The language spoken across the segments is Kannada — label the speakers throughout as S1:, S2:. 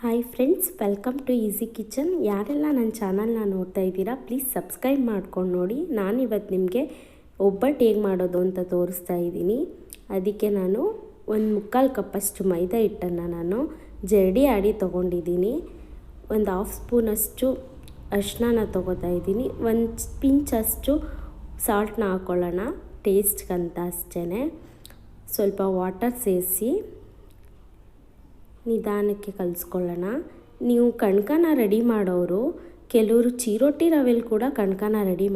S1: Hi friends, welcome to easy kitchen. ಯಾರೆಲ್ಲ ನನ್ನ ಚಾನಲ್ನ ನೋಡ್ತಾ ಇದ್ದೀರಾ ಪ್ಲೀಸ್ ಸಬ್ಸ್ಕ್ರೈಬ್ ಮಾಡ್ಕೊಂಡು ನೋಡಿ. ನಾನಿವತ್ತು ನಿಮಗೆ ಒಬ್ಬಟ್ಟು ಹೇಗೆ ಮಾಡೋದು ಅಂತ ತೋರಿಸ್ತಾ ಇದ್ದೀನಿ. ಅದಕ್ಕೆ ನಾನು ಒಂದು 3/4 ಕಪ್ಪಷ್ಟು ಮೈದಾ ಹಿಟ್ಟನ್ನು ನಾನು ಜರಡಿ ಆಡಿ ತೊಗೊಂಡಿದ್ದೀನಿ. ಒಂದು 1/2 ಸ್ಪೂನಷ್ಟು ಅರಿಶಿನ ತೊಗೋತಾ ಇದ್ದೀನಿ. ಒಂದು ಪಿಂಚಷ್ಟು ಸಾಲ್ಟ್ನ ಹಾಕ್ಕೊಳ್ಳೋಣ ಟೇಸ್ಟ್ಗಂತ ಅಷ್ಟೇ. ಸ್ವಲ್ಪ ವಾಟರ್ ಸೇರಿಸಿ ನಿಧಾನಕ್ಕೆ ಕಲಿಸ್ಕೊಳ್ಳೋಣ. ನೀವು ಕಣ್ಕನ ರೆಡಿ ಮಾಡೋರು ಕೆಲವರು ಚಿರೋಟಿ ರವೆಲಿ ಕೂಡ ಕಣ್ಕನ ರೆಡಿ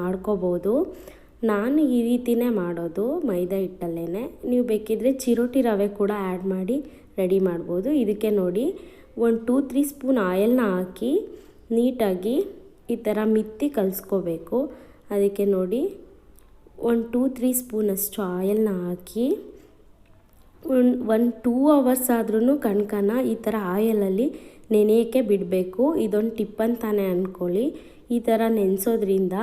S1: ಮಾಡ್ಕೋಬೋದು. ನಾನು ಈ ರೀತಿಯೇ ಮಾಡೋದು, ಮೈದಾ ಹಿಟ್ಟಲ್ಲೇ. ನೀವು ಬೇಕಿದ್ದರೆ ಚಿರೋಟಿ ರವೆ ಕೂಡ ಆ್ಯಡ್ ಮಾಡಿ ರೆಡಿ ಮಾಡ್ಬೋದು. ಇದಕ್ಕೆ ನೋಡಿ, ಒಂದು 2-3 ಸ್ಪೂನ್ ಆಯಿಲ್ನ ಹಾಕಿ ನೀಟಾಗಿ ಈ ಥರ ಮಿತ್ತಿ ಕಲಿಸ್ಕೋಬೇಕು. ಅದಕ್ಕೆ ನೋಡಿ, ಒಂದು 2-3 ಸ್ಪೂನಷ್ಟು ಆಯಿಲ್ನ ಹಾಕಿ ಒಂದು 2 ಅವರ್ಸ್ ಆದ್ರೂ ಕಣ್ಕನ ಈ ಥರ ಆಯಲಲ್ಲಿ ನೆನೆಯೋಕ್ಕೆ ಬಿಡಬೇಕು. ಇದೊಂದು ಟಿಪ್ ಅಂತಾನೆ ಅಂದ್ಕೊಳ್ಳಿ. ಈ ಥರ ನೆನೆಸೋದ್ರಿಂದ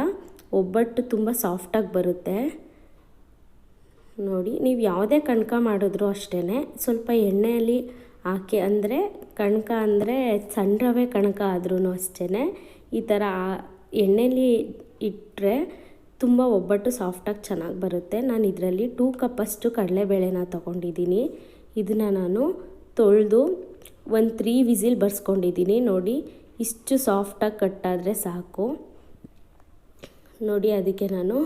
S1: ಒಬ್ಬಟ್ಟು ತುಂಬ ಸಾಫ್ಟಾಗಿ ಬರುತ್ತೆ. ನೋಡಿ, ನೀವು ಯಾವುದೇ ಕಣ್ಕ ಮಾಡಿದ್ರೂ ಅಷ್ಟೇ ಸ್ವಲ್ಪ ಎಣ್ಣೆಯಲ್ಲಿ ಹಾಕಿ, ಅಂದರೆ ಕಣ್ಕ ಅಂದರೆ ಸಣ್ಣ ರವೆ ಕಣ್ಕ ಆದ್ರೂ ಅಷ್ಟೇ ಈ ಥರ ಎಣ್ಣೆಯಲ್ಲಿ ಇಟ್ಟರೆ ತುಂಬ ಒಬ್ಬಟ್ಟು ಸಾಫ್ಟಾಗಿ ಚೆನ್ನಾಗಿ ಬರುತ್ತೆ. ನಾನು ಇದರಲ್ಲಿ 2 ಕಪ್ಪಷ್ಟು ಕಡಲೆಬೇಳೆನ ತೊಗೊಂಡಿದ್ದೀನಿ. ಇದನ್ನು ನಾನು ತೊಳೆದು ಒಂದು 3 ವಿಸಿಲ್ ಬರ್ಸ್ಕೊಂಡಿದ್ದೀನಿ. ನೋಡಿ, ಇಷ್ಟು ಸಾಫ್ಟಾಗಿ ಕಟ್ಟಾದರೆ ಸಾಕು. ನೋಡಿ, ಅದಕ್ಕೆ ನಾನು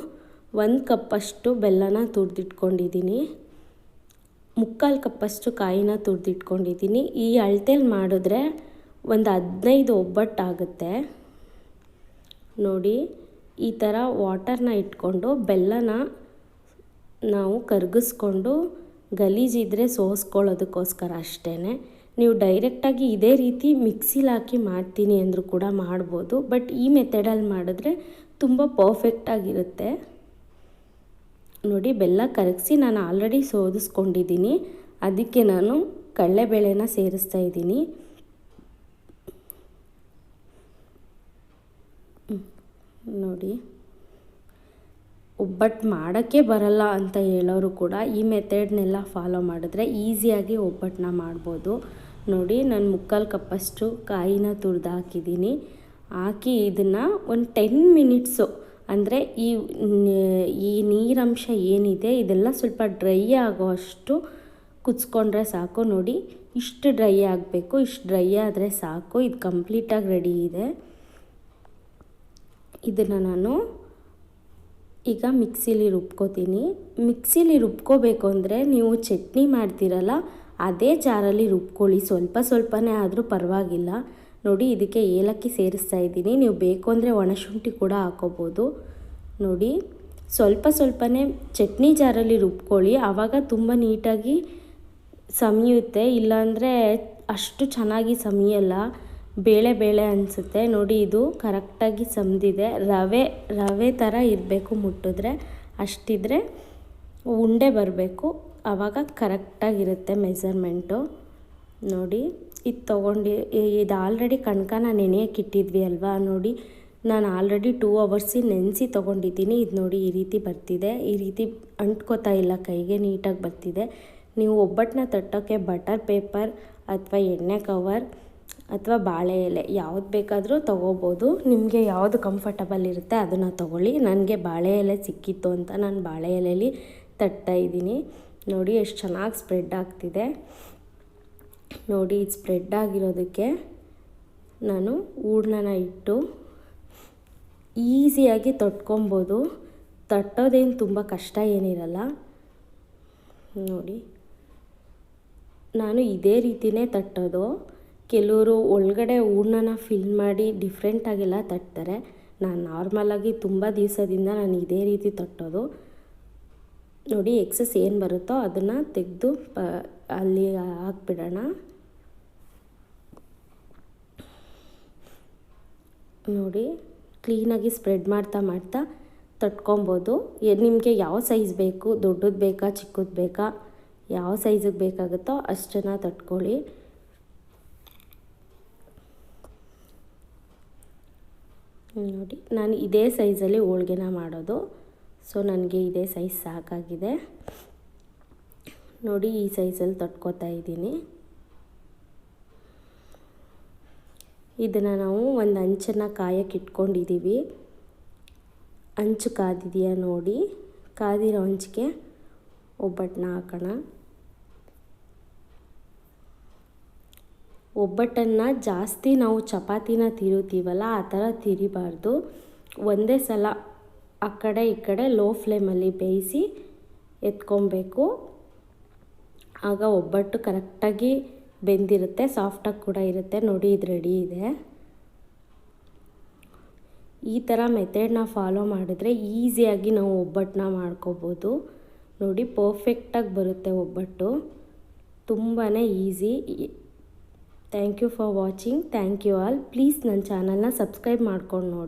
S1: 1 ಕಪ್ಪಷ್ಟು ಬೆಲ್ಲನ ತುರಿದಿಟ್ಕೊಂಡಿದ್ದೀನಿ. 3/4 ಕಪ್ಪಷ್ಟು ಕಾಯಿನ ತುರಿದಿಟ್ಕೊಂಡಿದ್ದೀನಿ. ಈ ಅಳತೆಯಲ್ಲಿ ಮಾಡಿದ್ರೆ ಒಂದು 15 ಒಬ್ಬಟ್ಟಾಗುತ್ತೆ. ನೋಡಿ, ಈ ಥರ ವಾಟರ್ನ ಇಟ್ಕೊಂಡು ಬೆಲ್ಲನ ನಾವು ಕರಗಿಸ್ಕೊಂಡು ಗಲೀಜಿದ್ರೆ ಸೋಸ್ಕೊಳ್ಳೋದಕ್ಕೋಸ್ಕರ ಅಷ್ಟೇ. ನೀವು ಡೈರೆಕ್ಟಾಗಿ ಇದೇ ರೀತಿ ಮಿಕ್ಸಿಲಿ ಹಾಕಿ ಮಾಡ್ತೀನಿ ಅಂದರೂ ಕೂಡ ಮಾಡ್ಬೋದು. ಬಟ್ ಈ ಮೆಥಡಲ್ಲಿ ಮಾಡಿದ್ರೆ ತುಂಬ ಪರ್ಫೆಕ್ಟಾಗಿರುತ್ತೆ. ನೋಡಿ, ಬೆಲ್ಲ ಕರಗಿಸಿ ನಾನು ಆಲ್ರೆಡಿ ಸೋದಿಸ್ಕೊಂಡಿದ್ದೀನಿ. ಅದಕ್ಕೆ ನಾನು ಕಡಲೆಬೇಳೆನ ಸೇರಿಸ್ತಾ ಇದ್ದೀನಿ. ನೋಡಿ, ಒಬ್ಬಟ್ಟು ಮಾಡೋಕ್ಕೆ ಬರಲ್ಲ ಅಂತ ಹೇಳೋರು ಕೂಡ ಈ ಮೆಥಡ್ನೆಲ್ಲ ಫಾಲೋ ಮಾಡಿದ್ರೆ ಈಸಿಯಾಗಿ ಒಬ್ಬಟ್ಟನ್ನ ಮಾಡ್ಬೋದು. ನೋಡಿ, ನಾನು 3/4 ಕಪ್ಪಷ್ಟು ಕಾಯಿನ ತುರಿದು ಹಾಕಿದ್ದೀನಿ. ಹಾಕಿ ಇದನ್ನು ಒಂದು 10 ಮಿನಿಟ್ಸು, ಅಂದರೆ ಈ ನೀರಂಶ ಏನಿದೆ ಇದೆಲ್ಲ ಸ್ವಲ್ಪ ಡ್ರೈ ಆಗೋ ಅಷ್ಟು ಕುದಿಸ್ಕೊಂಡ್ರೆ ಸಾಕು. ನೋಡಿ, ಇಷ್ಟು ಡ್ರೈ ಆಗಬೇಕು. ಇಷ್ಟು ಡ್ರೈ ಆದರೆ ಸಾಕು. ಇದು ಕಂಪ್ಲೀಟಾಗಿ ರೆಡಿ ಇದೆ. ಇದನ್ನು ನಾನು ಈಗ ಮಿಕ್ಸಿಲಿ ರುಬ್ಕೋತೀನಿ. ಮಿಕ್ಸಿಲಿ ರುಬ್ಕೋಬೇಕು ಅಂದರೆ ನೀವು ಚಟ್ನಿ ಮಾಡ್ತೀರಲ್ಲ ಅದೇ ಜಾರಲ್ಲಿ ರುಬ್ಕೊಳ್ಳಿ. ಸ್ವಲ್ಪನೇ ಆದರೂ ಪರವಾಗಿಲ್ಲ. ನೋಡಿ, ಇದಕ್ಕೆ ಏಲಕ್ಕಿ ಸೇರಿಸ್ತಾ ಇದ್ದೀನಿ. ನೀವು ಬೇಕು ಅಂದರೆ ಒಣಶುಂಠಿ ಕೂಡ ಹಾಕೋಬೋದು. ನೋಡಿ, ಸ್ವಲ್ಪನೇ ಚಟ್ನಿ ಜಾರಲ್ಲಿ ರುಬ್ಕೊಳ್ಳಿ. ಆವಾಗ ತುಂಬ ನೀಟಾಗಿ ಸಮಿಯುತ್ತೆ. ಇಲ್ಲಾಂದರೆ ಅಷ್ಟು ಚೆನ್ನಾಗಿ ಸಮಿಯಲ್ಲ, ಬೇಳೆ ಅನಿಸುತ್ತೆ. ನೋಡಿ, ಇದು ಕರೆಕ್ಟಾಗಿ ಸಮ್ದಿದೆ. ರವೆ ಥರ ಇರಬೇಕು. ಮುಟ್ಟಿದ್ರೆ ಅಷ್ಟಿದ್ರೆ ಉಂಡೆ ಬರಬೇಕು. ಆವಾಗ ಕರೆಕ್ಟಾಗಿರುತ್ತೆ ಮೆಸರ್ಮೆಂಟು. ನೋಡಿ, ಇದು ತೊಗೊಂಡು ಇದು ಆಲ್ರೆಡಿ ಕಣ್ಕನ ನೆನೆಯೋಕೆ ಇಟ್ಟಿದ್ವಿ ಅಲ್ವಾ. ನೋಡಿ, ನಾನು ಆಲ್ರೆಡಿ 2 ಅವರ್ಸಿ ನೆನೆಸಿ ತೊಗೊಂಡಿದ್ದೀನಿ. ಇದು ನೋಡಿ, ಈ ರೀತಿ ಬರ್ತಿದೆ. ಈ ರೀತಿ ಅಂಟ್ಕೋತಾ ಇಲ್ಲ, ಕೈಗೆ ನೀಟಾಗಿ ಬರ್ತಿದೆ. ನೀವು ಒಬ್ಬಟ್ಟನ್ನ ತಟ್ಟೋಕ್ಕೆ ಬಟರ್ ಪೇಪರ್ ಅಥವಾ ಎಣ್ಣೆ ಕವರ್ ಅಥವಾ ಬಾಳೆ ಎಲೆ ಯಾವ್ದು ಬೇಕಾದರೂ ತೊಗೋಬೋದು. ನಿಮಗೆ ಯಾವುದು ಕಂಫರ್ಟಬಲ್ ಇರುತ್ತೆ ಅದನ್ನು ತೊಗೊಳ್ಳಿ. ನನಗೆ ಬಾಳೆ ಎಲೆ ಸಿಕ್ಕಿತ್ತು ಅಂತ ನಾನು ಬಾಳೆ ಎಲೆಯಲ್ಲಿ ತಟ್ತಾಯಿದ್ದೀನಿ. ನೋಡಿ, ಎಷ್ಟು ಚೆನ್ನಾಗಿ ಸ್ಪ್ರೆಡ್ ಆಗ್ತಿದೆ. ನೋಡಿ, ಇದು ಸ್ಪ್ರೆಡ್ ಆಗಿರೋದಕ್ಕೆ ನಾನು ಹೂರ್ಣನ ಇಟ್ಟು ಈಸಿಯಾಗಿ ತಟ್ಕೊಬೋದು. ತಟ್ಟೋದೇನು ತುಂಬ ಕಷ್ಟ ಏನಿರಲ್ಲ. ನೋಡಿ, ನಾನು ಇದೇ ರೀತಿಯೇ ತಟ್ಟೋದು. ಕೆಲವರು ಒಳಗಡೆ ಹೂರ್ಣನ ಫಿಲ್ ಮಾಡಿ ಡಿಫ್ರೆಂಟಾಗೆಲ್ಲ ತಟ್ತಾರೆ. ನಾನು ನಾರ್ಮಲಾಗಿ ತುಂಬ ದಿವಸದಿಂದ ನಾನು ಇದೇ ರೀತಿ ತಟ್ಟೋದು. ನೋಡಿ, ಎಕ್ಸಸ್ ಏನು ಬರುತ್ತೋ ಅದನ್ನು ತೆಗೆದು ಅಲ್ಲಿ ಹಾಕ್ಬಿಡೋಣ. ನೋಡಿ, ಕ್ಲೀನಾಗಿ ಸ್ಪ್ರೆಡ್ ಮಾಡ್ತಾ ತಟ್ಕೊಬೋದು. ನಿಮಗೆ ಯಾವ ಸೈಜ್ ಬೇಕು, ದೊಡ್ಡದು ಬೇಕಾ ಚಿಕ್ಕದು ಬೇಕಾ, ಯಾವ ಸೈಜಿಗೆ ಬೇಕಾಗುತ್ತೋ ಅಷ್ಟನ್ನು ತಟ್ಕೊಳ್ಳಿ. ನೋಡಿ, ನಾನು ಇದೇ ಸೈಜಲ್ಲಿ ಹೋಳ್ಗೆನ ಮಾಡೋದು. ಸೊ ನನಗೆ ಇದೇ ಸೈಜ್ ಸಾಕಾಗಿದೆ. ನೋಡಿ, ಈ ಸೈಜಲ್ಲಿ ತಟ್ಕೊತಾ ಇದ್ದೀನಿ. ಇದನ್ನು ನಾವು ಒಂದು ಹಂಚನ್ನು ಕಾಯಕ್ಕೆ ಇಟ್ಕೊಂಡಿದ್ದೀವಿ. ಹಂಚು ಕಾದಿದೆಯಾ ನೋಡಿ, ಕಾದಿರೋ ಹಂಚಿಗೆ ಒಬ್ಬಟ್ಟನ್ನ ಹಾಕೋಣ. ಒಬ್ಬಟ್ಟನ್ನು ಜಾಸ್ತಿ ನಾವು ಚಪಾತಿನ ತಿರುತ್ತೀವಲ್ಲ ಆ ಥರ ತಿರಿಬಾರ್ದು. ಒಂದೇ ಸಲ ಆ ಕಡೆ ಈ ಕಡೆ ಲೋ ಫ್ಲೇಮಲ್ಲಿ ಬೇಯಿಸಿ ಎತ್ಕೊಬೇಕು. ಆಗ ಒಬ್ಬಟ್ಟು ಕರೆಕ್ಟಾಗಿ ಬೆಂದಿರುತ್ತೆ, ಸಾಫ್ಟಾಗಿ ಕೂಡ ಇರುತ್ತೆ. ನೋಡಿ, ಇದು ರೆಡಿ ಇದೆ. ಈ ಥರ ಮೆಥಡ್ನ ಫಾಲೋ ಮಾಡಿದ್ರೆ ಈಸಿಯಾಗಿ ನಾವು ಒಬ್ಬಟ್ಟನ್ನ ಮಾಡ್ಕೋಬೋದು. ನೋಡಿ, ಪರ್ಫೆಕ್ಟಾಗಿ ಬರುತ್ತೆ ಒಬ್ಬಟ್ಟು, ತುಂಬಾ easy. Thank you for watching. Thank you all. Please ನನ್ನ ಚಾನಲ್ನ ಸಬ್ಸ್ಕ್ರೈಬ್ ಮಾಡ್ಕೊಂಡು ನೋಡಿ.